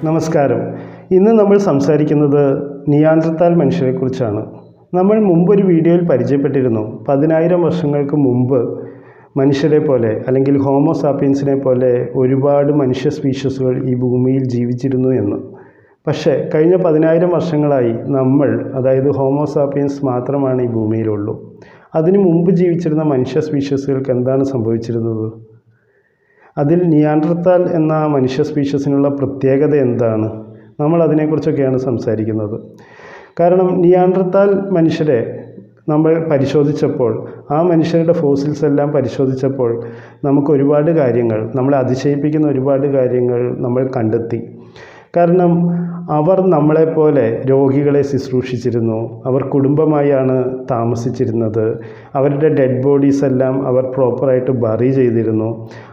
നമസ്കാരം. ഇന്ന് നമ്മൾ സംസാരിക്കുന്നത് നിയാൻഡർതാൽ മനുഷ്യരെക്കുറിച്ചാണ്. നമ്മൾ മുമ്പൊരു വീഡിയോയിൽ പരിചയപ്പെട്ടിരുന്നു 10,000 വർഷങ്ങൾക്ക് മുമ്പ് മനുഷ്യരെ പോലെ അല്ലെങ്കിൽ ഹോമോസാപ്പിയൻസിനെ പോലെ ഒരുപാട് മനുഷ്യ സ്പീഷീസുകൾ ഈ ഭൂമിയിൽ ജീവിച്ചിരുന്നു എന്ന്. പക്ഷേ കഴിഞ്ഞ 10,000 വർഷങ്ങളായി നമ്മൾ, അതായത് ഹോമോസാപ്പിയൻസ് മാത്രമാണ് ഈ ഭൂമിയിലുള്ളൂ. അതിനു മുമ്പ് ജീവിച്ചിരുന്ന മനുഷ്യ സ്പീഷീസുകൾക്ക് എന്താണ് സംഭവിച്ചിരുന്നത്? അതിൽ നിയാൻഡർതാൽ എന്ന മനുഷ്യ സ്പീഷീസിനുള്ള പ്രത്യേകത എന്താണ്? നമ്മൾ അതിനെക്കുറിച്ചൊക്കെയാണ് സംസാരിക്കുന്നത്. കാരണം നിയാൻഡർതാൽ മനുഷ്യരെ നമ്മൾ പരിശോധിച്ചപ്പോൾ, ആ മനുഷ്യരുടെ ഫോസിൽസ് എല്ലാം പരിശോധിച്ചപ്പോൾ നമുക്ക് ഒരുപാട് കാര്യങ്ങൾ, നമ്മളെ അതിശയിപ്പിക്കുന്ന ഒരുപാട് കാര്യങ്ങൾ നമ്മൾ കണ്ടെത്തി. കാരണം അവർ നമ്മളെപ്പോലെ രോഗികളെ ശുശ്രൂഷിച്ചിരുന്നു. അവർ കുടുംബമായാണ് താമസിച്ചിരുന്നത്. അവരുടെ ഡെഡ് ബോഡീസ് എല്ലാം അവർ പ്രോപ്പറായിട്ട് ബറി ചെയ്തിരുന്നു.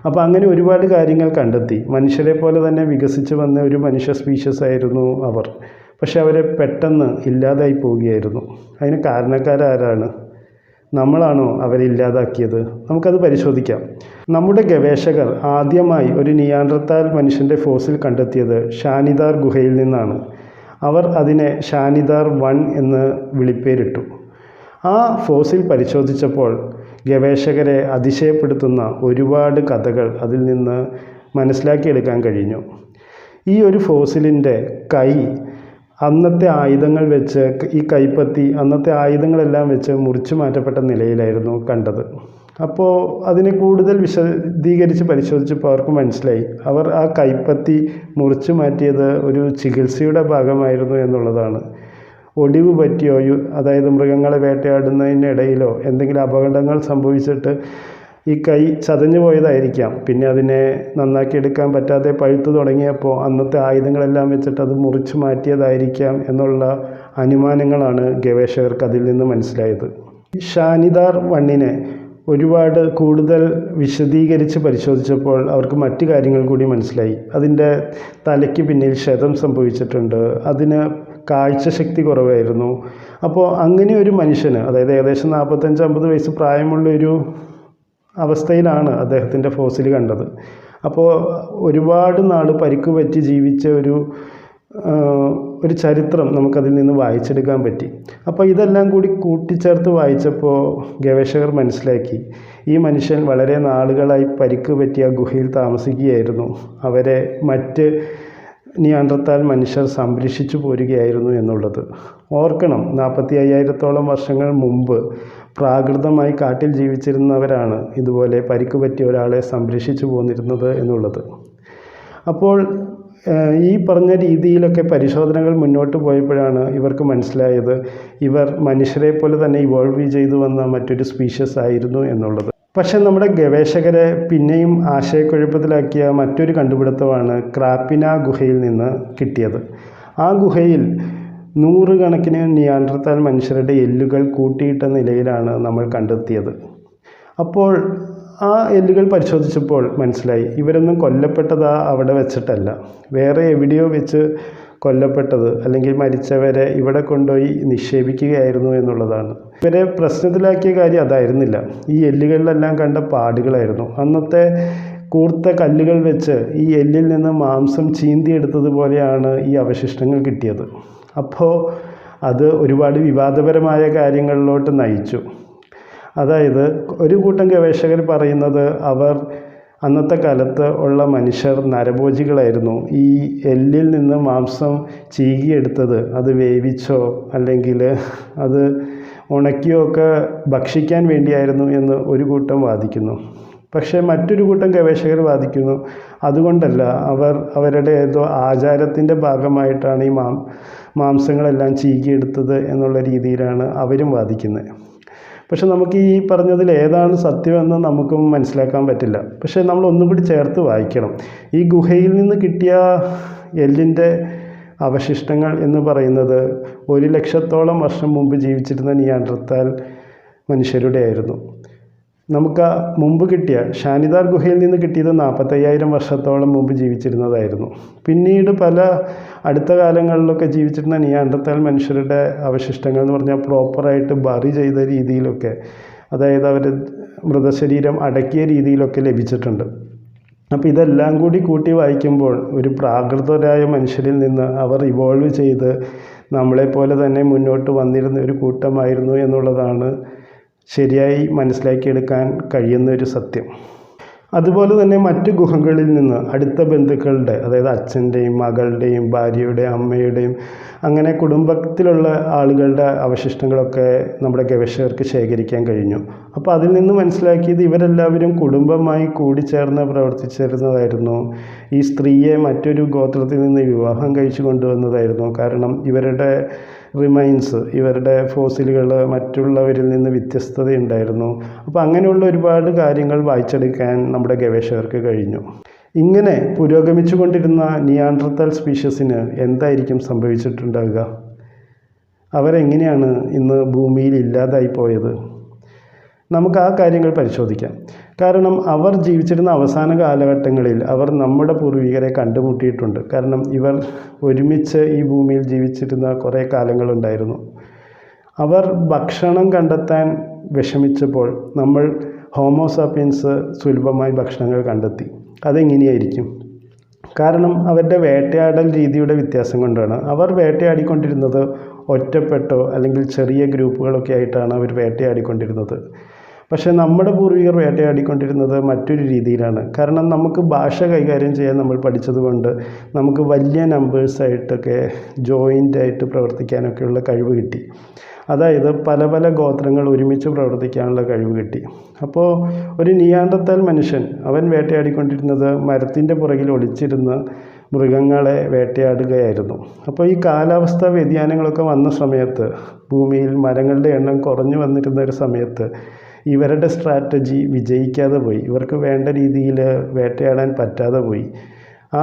അപ്പോൾ അങ്ങനെ ഒരുപാട് കാര്യങ്ങൾ കണ്ടെത്തി. മനുഷ്യരെ പോലെ തന്നെ വികസിച്ച് വന്ന ഒരു മനുഷ്യ സ്പീഷീസ് ആയിരുന്നു അവർ. പക്ഷെ അവരെ പെട്ടെന്ന് ഇല്ലാതായി പോവുകയായിരുന്നു. അതിന് കാരണക്കാരാരാണ്? നമ്മളാണോ അവരെ ഇല്ലാതാക്കിയത്? നമുക്കത് പരിശോധിക്കാം. നമ്മുടെ ഗവേഷകർ ആദ്യമായി ഒരു നിയാൻഡർതാൽ മനുഷ്യൻ്റെ ഫോസിൽ കണ്ടെത്തിയത് ഷാനിദാർ ഗുഹയിൽ നിന്നാണ്. അവർ അതിനെ ഷാനിദാർ 1 എന്ന് വിളിപ്പേരിട്ടു. ആ ഫോസിൽ പരിശോധിച്ചപ്പോൾ ഗവേഷകരെ അതിശയപ്പെടുത്തുന്ന ഒരുപാട് കഥകൾ അതിൽ നിന്ന് മനസ്സിലാക്കിയെടുക്കാൻ കഴിഞ്ഞു. ഈ ഒരു ഫോസിലിൻ്റെ കൈ അന്നത്തെ ആയുധങ്ങൾ വെച്ച്, ഈ കൈപ്പത്തി അന്നത്തെ ആയുധങ്ങളെല്ലാം വെച്ച് മുറിച്ചു മാറ്റപ്പെട്ട നിലയിലായിരുന്നു കണ്ടത്. അപ്പോൾ അതിനെ കൂടുതൽ വിശദീകരിച്ച് പരിശോധിച്ചപ്പോൾ അവർക്ക് മനസ്സിലായി, അവർ ആ കൈപ്പത്തി മുറിച്ചു മാറ്റിയത് ഒരു ചികിത്സയുടെ ഭാഗമായിരുന്നു എന്നുള്ളതാണ്. ഒടിവ് പറ്റിയോ, അതായത് മൃഗങ്ങളെ വേട്ടയാടുന്നതിനിടയിലോ എന്തെങ്കിലും അപകടങ്ങൾ സംഭവിച്ചിട്ട് ഈ കൈ ചതഞ്ഞു പോയതായിരിക്കാം. പിന്നെ അതിനെ നന്നാക്കിയെടുക്കാൻ പറ്റാതെ പഴുത്തു തുടങ്ങിയപ്പോൾ അന്നത്തെ ആയുധങ്ങളെല്ലാം വെച്ചിട്ട് അത് മുറിച്ചു മാറ്റിയതായിരിക്കാം എന്നുള്ള അനുമാനങ്ങളാണ് ഗവേഷകർക്ക് അതിൽ നിന്ന് മനസ്സിലായത്. ഷാനിദാർ 1നെ ഒരുപാട് കൂടുതൽ വിശദീകരിച്ച് പരിശോധിച്ചപ്പോൾ അവർക്ക് മറ്റു കാര്യങ്ങൾ കൂടി മനസ്സിലായി. അതിൻ്റെ തലയ്ക്ക് പിന്നിൽ ക്ഷതം സംഭവിച്ചിട്ടുണ്ട്. അതിന് കാഴ്ചശക്തി കുറവായിരുന്നു. അപ്പോൾ അങ്ങനെ ഒരു മനുഷ്യന്, അതായത് ഏകദേശം 45-50 വയസ്സ് പ്രായമുള്ളൊരു അവസ്ഥയിലാണ് അദ്ദേഹത്തിൻ്റെ ഫോസിൽ കണ്ടത്. അപ്പോൾ ഒരുപാട് നാൾ പരിക്ക് പറ്റി ജീവിച്ച ഒരു ചരിത്രം നമുക്കതിൽ നിന്ന് വായിച്ചെടുക്കാൻ പറ്റി. അപ്പോൾ ഇതെല്ലാം കൂടി കൂട്ടിച്ചേർത്ത് വായിച്ചപ്പോൾ ഗവേഷകർ മനസ്സിലാക്കി, ഈ മനുഷ്യൻ വളരെ നാളുകളായി പരിക്ക് പറ്റിയ ഗുഹയിൽ താമസിക്കുകയായിരുന്നു. അവരെ മറ്റ് നിയാൻഡർതാൽ മനുഷ്യർ സംരക്ഷിച്ചു പോരുകയായിരുന്നു എന്നുള്ളത്. ഓർക്കണം, 45,000-ഓളം വർഷങ്ങൾ മുമ്പ് പ്രാകൃതമായി കാട്ടിൽ ജീവിച്ചിരുന്നവരാണ് ഇതുപോലെ പരിക്ക് പറ്റിയ ഒരാളെ സംരക്ഷിച്ചു പോന്നിരുന്നത് എന്നുള്ളത്. അപ്പോൾ ഈ പറഞ്ഞ രീതിയിലൊക്കെ പരിശോധനകൾ മുന്നോട്ട് പോയപ്പോഴാണ് ഇവർക്ക് മനസ്സിലായത്, ഇവർ മനുഷ്യരെ പോലെ തന്നെ ഇവോൾവ് ചെയ്തു വന്ന മറ്റൊരു സ്പീഷ്യസ് ആയിരുന്നു എന്നുള്ളത്. പക്ഷേ നമ്മുടെ ഗവേഷകരെ പിന്നെയും ആശയക്കുഴപ്പത്തിലാക്കിയ മറ്റൊരു കണ്ടുപിടുത്തമാണ് ക്രാപ്പിന ഗുഹയിൽ നിന്ന് കിട്ടിയത്. ആ ഗുഹയിൽ 100 കണക്കിന് നിയാൻഡർതാൽ മനുഷ്യരുടെ എല്ലുകൾ കൂട്ടിയിട്ട നിലയിലാണ് നമ്മൾ കണ്ടെത്തിയത്. അപ്പോൾ ആ എല്ലുകൾ പരിശോധിച്ചപ്പോൾ മനസ്സിലായി, ഇവരൊന്നും കൊല്ലപ്പെട്ടത് അവിടെ വെച്ചിട്ടല്ല, വേറെ എവിടെയോ വെച്ച് കൊല്ലപ്പെട്ടത് അല്ലെങ്കിൽ മരിച്ചവരെ ഇവിടെ കൊണ്ടുപോയി നിക്ഷേപിക്കുകയായിരുന്നു എന്നുള്ളതാണ്. ഇവരെ പ്രശ്നത്തിലാക്കിയ കാര്യം അതായിരുന്നില്ല, ഈ എല്ലുകളിലെല്ലാം കണ്ട പാടുകളായിരുന്നു. അന്നത്തെ കൂർത്ത കല്ലുകൾ വെച്ച് ഈ എല്ലിൽ നിന്ന് മാംസം ചീന്തിയെടുത്തതുപോലെയാണ് ഈ അവശിഷ്ടങ്ങൾ കിട്ടിയത്. അപ്പോൾ അത് ഒരുപാട് വിവാദപരമായ കാര്യങ്ങളിലോട്ട് നയിച്ചു. അതായത് ഒരു കൂട്ടം ഗവേഷകർ പറയുന്നത്, അവർ അന്നത്തെ കാലത്ത് ഉള്ള മനുഷ്യർ നരഭോജികളായിരുന്നു. ഈ എല്ലിൽ നിന്ന് മാംസം ചീകിയെടുത്തത് അത് വേവിച്ചോ അല്ലെങ്കിൽ അത് ഉണക്കിയോ ഒക്കെ ഭക്ഷിക്കാൻ വേണ്ടിയായിരുന്നു എന്ന് ഒരു കൂട്ടം വാദിക്കുന്നു. പക്ഷേ മറ്റൊരു കൂട്ടം ഗവേഷകർ വാദിക്കുന്നു, അതുകൊണ്ടല്ല, അവരുടെ ഏതോ ആചാരത്തിൻ്റെ ഭാഗമായിട്ടാണ് ഈ മാംസങ്ങളെല്ലാം ചീകിയെടുത്തത് എന്നുള്ള രീതിയിലാണ് അവരും വാദിക്കുന്നത്. പക്ഷെ നമുക്ക് ഈ പറഞ്ഞതിൽ ഏതാണ് സത്യമെന്ന് നമുക്കും മനസ്സിലാക്കാൻ പറ്റില്ല. പക്ഷേ നമ്മൾ ഒന്നും കൂടി ചേർത്ത് വായിക്കണം. ഈ ഗുഹയിൽ നിന്ന് കിട്ടിയ എല്ലിൻ്റെ അവശിഷ്ടങ്ങൾ എന്ന് പറയുന്നത് 1,00,000-ഓളം വർഷം മുമ്പ് ജീവിച്ചിരുന്ന നിയാൻഡർതാൽ മനുഷ്യരുടെ ആയിരുന്നു. നമുക്ക് മുമ്പ് കിട്ടിയ ഷാനിദാർ ഗുഹയിൽ നിന്ന് കിട്ടിയത് 45,000 വർഷത്തോളം മുമ്പ് ജീവിച്ചിരുന്നതായിരുന്നു. പിന്നീട് പല അടുത്ത കാലങ്ങളിലൊക്കെ ജീവിച്ചിരുന്ന നിയാൻഡർതാൽ മനുഷ്യരുടെ അവശിഷ്ടങ്ങൾ എന്ന് പറഞ്ഞാൽ പ്രോപ്പറായിട്ട് ബറി ചെയ്ത രീതിയിലൊക്കെ, അതായത് അവർ മൃതശരീരം അടക്കിയ രീതിയിലൊക്കെ ലഭിച്ചിട്ടുണ്ട്. അപ്പോൾ ഇതെല്ലാം കൂടി കൂട്ടി വായിക്കുമ്പോൾ ഒരു പ്രാകൃതരായ മനുഷ്യരിൽ നിന്ന് അവർ ഇവോൾവ് ചെയ്ത് നമ്മളെപ്പോലെ തന്നെ മുന്നോട്ട് വന്നിരുന്ന ഒരു കൂട്ടമായിരുന്നു എന്നുള്ളതാണ് ശരിയായി മനസ്സിലാക്കിയെടുക്കാൻ കഴിയുന്ന ഒരു സത്യം. അതുപോലെ തന്നെ മറ്റ് ഗുഹകളിൽ നിന്ന് അടുത്ത ബന്ധുക്കളുടെ, അതായത് അച്ഛൻ്റെയും മകളുടെയും ഭാര്യയുടെയും അമ്മയുടെയും അങ്ങനെ കുടുംബത്തിലുള്ള ആളുകളുടെ അവശിഷ്ടങ്ങളൊക്കെ നമ്മുടെ ഗവേഷകർക്ക് ശേഖരിക്കാൻ കഴിഞ്ഞു. അപ്പോൾ അതിൽ നിന്ന് മനസ്സിലാക്കിയത് ഇവരെല്ലാവരും കുടുംബമായി കൂടിച്ചേർന്ന് പ്രവർത്തിച്ചിരുന്നതായിരുന്നു. ഈ സ്ത്രീയെ മറ്റൊരു ഗോത്രത്തിൽ നിന്ന് വിവാഹം കഴിച്ചു കൊണ്ടുവന്നതായിരുന്നു. കാരണം ഇവരുടെ റിമൈൻസ്, ഇവരുടെ ഫോസിലുകൾ മറ്റുള്ളവരിൽ നിന്ന് വ്യത്യസ്തതയുണ്ടായിരുന്നു. അപ്പോൾ അങ്ങനെയുള്ള ഒരുപാട് കാര്യങ്ങൾ വായിച്ചെടുക്കാൻ നമ്മുടെ ഗവേഷകർക്ക് കഴിഞ്ഞു. ഇങ്ങനെ പുരോഗമിച്ചു കൊണ്ടിരുന്ന നിയാൻഡർതാൽ സ്പീഷ്യസിന് എന്തായിരിക്കും സംഭവിച്ചിട്ടുണ്ടാവുക? അവരെങ്ങനെയാണ് ഇന്ന് ഭൂമിയിൽ ഇല്ലാതായി പോയത്? നമുക്ക് ആ കാര്യങ്ങൾ പരിശോധിക്കാം. കാരണം അവർ ജീവിച്ചിരുന്ന അവസാന കാലഘട്ടങ്ങളിൽ അവർ നമ്മുടെ പൂർവികരെ കണ്ടുമുട്ടിയിട്ടുണ്ട്. കാരണം ഇവർ ഒരുമിച്ച് ഈ ഭൂമിയിൽ ജീവിച്ചിരുന്ന കുറേ കാലങ്ങളുണ്ടായിരുന്നു. അവർ ഭക്ഷണം കണ്ടെത്താൻ വിഷമിച്ചപ്പോൾ നമ്മൾ ഹോമോസാപ്പിയൻസ് സുലഭമായി ഭക്ഷണങ്ങൾ കണ്ടെത്തി. അതെങ്ങനെയായിരിക്കും? കാരണം അവരുടെ വേട്ടയാടൽ രീതിയുടെ വ്യത്യാസം കൊണ്ടാണ്. അവർ വേട്ടയാടിക്കൊണ്ടിരുന്നത് ഒറ്റപ്പെട്ടോ അല്ലെങ്കിൽ ചെറിയ ഗ്രൂപ്പുകളൊക്കെ ആയിട്ടാണ് അവർ വേട്ടയാടിക്കൊണ്ടിരുന്നത്. പക്ഷേ നമ്മുടെ പൂർവികർ വേട്ടയാടിക്കൊണ്ടിരുന്നത് മറ്റൊരു രീതിയിലാണ്. കാരണം നമുക്ക് ഭാഷ കൈകാര്യം ചെയ്യാൻ നമ്മൾ പഠിച്ചതുകൊണ്ട് നമുക്ക് വലിയ നമ്പേഴ്സായിട്ടൊക്കെ ജോയിൻ്റായിട്ട് പ്രവർത്തിക്കാനൊക്കെയുള്ള കഴിവ് കിട്ടി. അതായത് പല പല ഗോത്രങ്ങൾ ഒരുമിച്ച് പ്രവർത്തിക്കാനുള്ള കഴിവ് കിട്ടി. അപ്പോൾ ഒരു നിയാൻഡർതാൽ മനുഷ്യൻ അവൻ വേട്ടയാടിക്കൊണ്ടിരുന്നത് മരത്തിൻ്റെ പുറകിൽ ഒളിച്ചിരുന്ന് മൃഗങ്ങളെ വേട്ടയാടുകയായിരുന്നു. അപ്പോൾ ഈ കാലാവസ്ഥാ വ്യതിയാനങ്ങളൊക്കെ വന്ന സമയത്ത്, ഭൂമിയിൽ മരങ്ങളുടെ എണ്ണം കുറഞ്ഞു വന്നിരുന്ന ഒരു സമയത്ത് ഇവരുടെ സ്ട്രാറ്റജി വിജയിക്കാതെ പോയി. ഇവർക്ക് വേണ്ട രീതിയിൽ വേട്ടയാടാൻ പറ്റാതെ പോയി.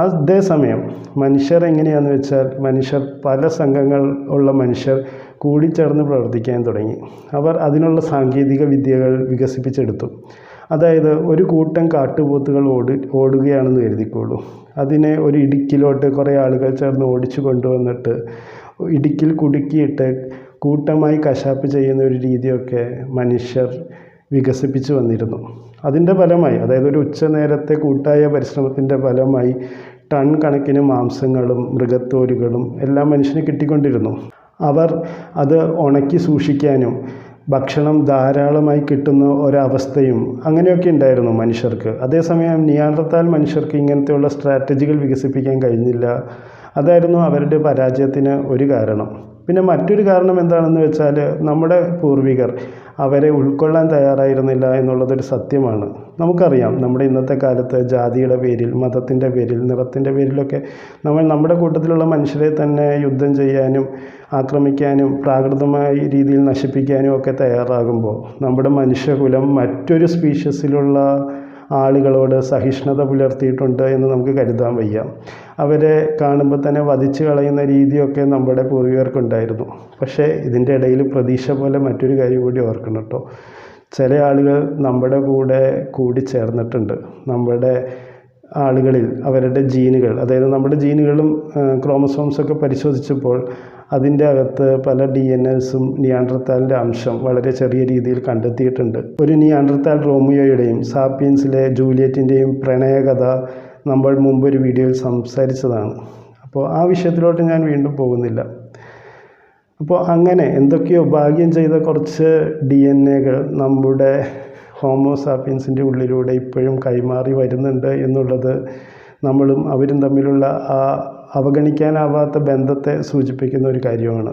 അതേസമയം മനുഷ്യർ എങ്ങനെയാണെന്ന് വെച്ചാൽ, മനുഷ്യർ പല സംഘങ്ങൾ ഉള്ള മനുഷ്യർ കൂടിച്ചേർന്ന് പ്രവർത്തിക്കാൻ തുടങ്ങി. അവർ അതിനുള്ള സാങ്കേതിക വിദ്യകൾ വികസിപ്പിച്ചെടുത്തു. അതായത് ഒരു കൂട്ടം കാട്ടുപോത്തുകൾ ഓടുകയാണെന്ന് കരുതിക്കോളൂ. അതിനെ ഒരു ഇടുക്കിലോട്ട് കുറേ ആളുകൾ ചേർന്ന് ഓടിച്ചു കൊണ്ടുവന്നിട്ട് ഇടുക്കിൽ കുടുക്കിയിട്ട് കൂട്ടമായി കശാപ്പ് ചെയ്യുന്ന ഒരു രീതിയൊക്കെ മനുഷ്യർ വികസിപ്പിച്ചു വന്നിരുന്നു. അതിൻ്റെ ഫലമായി, അതായത് ഒരു ഉച്ചനേരത്തെ കൂട്ടായ പരിശ്രമത്തിൻ്റെ ഫലമായി ടൺ കണക്കിന് മാംസങ്ങളും മൃഗത്തോലുകളും എല്ലാം മനുഷ്യന് കിട്ടിക്കൊണ്ടിരുന്നു. അവർ അത് ഉണക്കി സൂക്ഷിക്കാനും ഭക്ഷണം ധാരാളമായി കിട്ടുന്ന ഒരവസ്ഥയും അങ്ങനെയൊക്കെ ഉണ്ടായിരുന്നു മനുഷ്യർക്ക്. അതേസമയം നിയാൻഡർതാൽ മനുഷ്യർക്ക് ഇങ്ങനത്തെയുള്ള സ്ട്രാറ്റജികൾ വികസിപ്പിക്കാൻ കഴിഞ്ഞില്ല. അതായിരുന്നു അവരുടെ പരാജയത്തിന് ഒരു കാരണം. പിന്നെ മറ്റൊരു കാരണം എന്താണെന്ന് വെച്ചാൽ, നമ്മുടെ പൂർവികർ അവരെ ഉൾക്കൊള്ളാൻ തയ്യാറായിരുന്നില്ല എന്നുള്ളതൊരു സത്യമാണ്. നമുക്കറിയാം, നമ്മുടെ ഇന്നത്തെ കാലത്ത് ജാതിയുടെ പേരിൽ, മതത്തിൻ്റെ പേരിൽ, നിറത്തിൻ്റെ പേരിലൊക്കെ നമ്മൾ നമ്മുടെ കൂട്ടത്തിലുള്ള മനുഷ്യരെ തന്നെ യുദ്ധം ചെയ്യാനും ആക്രമിക്കാനും പ്രാകൃതമായ രീതിയിൽ നശിപ്പിക്കാനും ഒക്കെ തയ്യാറാകുമ്പോൾ നമ്മുടെ മനുഷ്യകുലം മറ്റൊരു സ്പീഷ്യസിലുള്ള ആളുകളോട് സഹിഷ്ണുത പുലർത്തിയിട്ടുണ്ട് എന്ന് നമുക്ക് കരുതാൻ വയ്യ. അവരെ കാണുമ്പോൾ തന്നെ വധിച്ചു കളയുന്ന രീതിയൊക്കെ നമ്മുടെ പൂർവികർക്കുണ്ടായിരുന്നു. പക്ഷേ ഇതിൻ്റെ ഇടയിൽ പ്രതീക്ഷ പോലെ മറ്റൊരു കാര്യം കൂടി ഓർക്കണം കേട്ടോ. ചില ആളുകൾ നമ്മുടെ കൂടെ കൂടി ചേർന്നിട്ടുണ്ട്. നമ്മുടെ ആളുകളിൽ അവരുടെ ജീനുകൾ, അതായത് നമ്മുടെ ജീനുകളും ക്രോമസോംസൊക്കെ പരിശോധിച്ചപ്പോൾ അതിൻ്റെ അകത്ത് പല DNAസും നിയാൻഡർതാലിൻ്റെ അംശം വളരെ ചെറിയ രീതിയിൽ കണ്ടെത്തിയിട്ടുണ്ട്. ഒരു നിയാൻഡർതാൽ റോമിയോയുടെയും സാപ്പിയൻസിലെ ജൂലിയറ്റിൻ്റെയും പ്രണയകഥ നമ്മൾ മുമ്പൊരു വീഡിയോയിൽ സംസാരിച്ചതാണ്. അപ്പോൾ ആ വിഷയത്തിലോട്ട് ഞാൻ വീണ്ടും പോകുന്നില്ല. അപ്പോൾ അങ്ങനെ എന്തൊക്കെയോ ഭാഗ്യം ചെയ്ത കുറച്ച് DNAകൾ നമ്മുടെ ഹോമോസാപ്പിയൻസിൻ്റെ ഉള്ളിലൂടെ ഇപ്പോഴും കൈമാറി വരുന്നുണ്ട് എന്നുള്ളത് നമ്മളും അവരും തമ്മിലുള്ള ആ അവഗണിക്കാനാവാത്ത ബന്ധത്തെ സൂചിപ്പിക്കുന്ന ഒരു കാര്യമാണ്.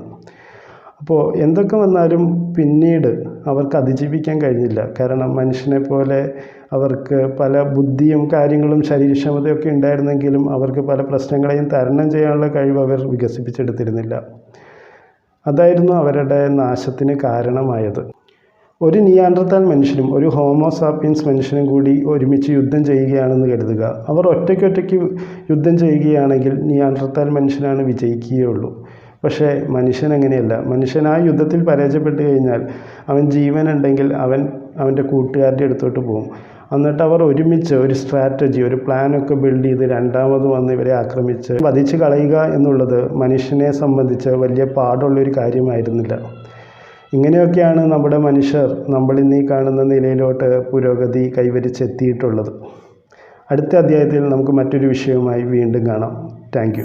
അപ്പോൾ എന്തൊക്കെ വന്നാലും പിന്നീട് അവർക്ക് അതിജീവിക്കാൻ കഴിഞ്ഞില്ല. കാരണം മനുഷ്യനെ പോലെ അവർക്ക് പല ബുദ്ധിയും കാര്യങ്ങളും ശരീരക്ഷമതയൊക്കെ ഉണ്ടായിരുന്നെങ്കിലും അവർക്ക് പല പ്രശ്നങ്ങളെയും തരണം ചെയ്യാനുള്ള കഴിവ് അവർ വികസിപ്പിച്ചെടുത്തിരുന്നില്ല. അതായിരുന്നു അവരുടെ നാശത്തിന് കാരണമായത്. ഒരു നിയാൻഡർതാൽ മനുഷ്യനും ഒരു ഹോമോസാപ്പിയൻസ് മനുഷ്യനും കൂടി ഒരുമിച്ച് യുദ്ധം ചെയ്യുകയാണെന്ന് കരുതുക. അവർ ഒറ്റയ്ക്കൊറ്റയ്ക്ക് യുദ്ധം ചെയ്യുകയാണെങ്കിൽ നിയാൻഡർതാൽ മനുഷ്യനാണ് വിജയിക്കുകയുള്ളൂ. പക്ഷേ മനുഷ്യൻ അങ്ങനെയല്ല. മനുഷ്യൻ ആ യുദ്ധത്തിൽ പരാജയപ്പെട്ട് കഴിഞ്ഞാൽ അവൻ ജീവനുണ്ടെങ്കിൽ അവൻ്റെ കൂട്ടുകാരുടെ അടുത്തോട്ട് പോകും. എന്നിട്ട് അവർ ഒരുമിച്ച് ഒരു സ്ട്രാറ്റജി, ഒരു പ്ലാനൊക്കെ ബിൽഡ് ചെയ്ത് രണ്ടാമത് വന്ന് ഇവരെ ആക്രമിച്ച് വധിച്ച് കളയുക എന്നുള്ളത് മനുഷ്യനെ സംബന്ധിച്ച് വലിയ പാടുള്ളൊരു കാര്യമായിരുന്നില്ല. ഇങ്ങനെയൊക്കെയാണ് നമ്മുടെ മനുഷ്യർ നമ്മളിന്നീ കാണുന്ന നിലയിലോട്ട് പുരോഗതി കൈവരിച്ചെത്തിയിട്ടുള്ളത്. അടുത്ത അധ്യായത്തിൽ നമുക്ക് മറ്റൊരു വിഷയവുമായി വീണ്ടും കാണാം. Thank you.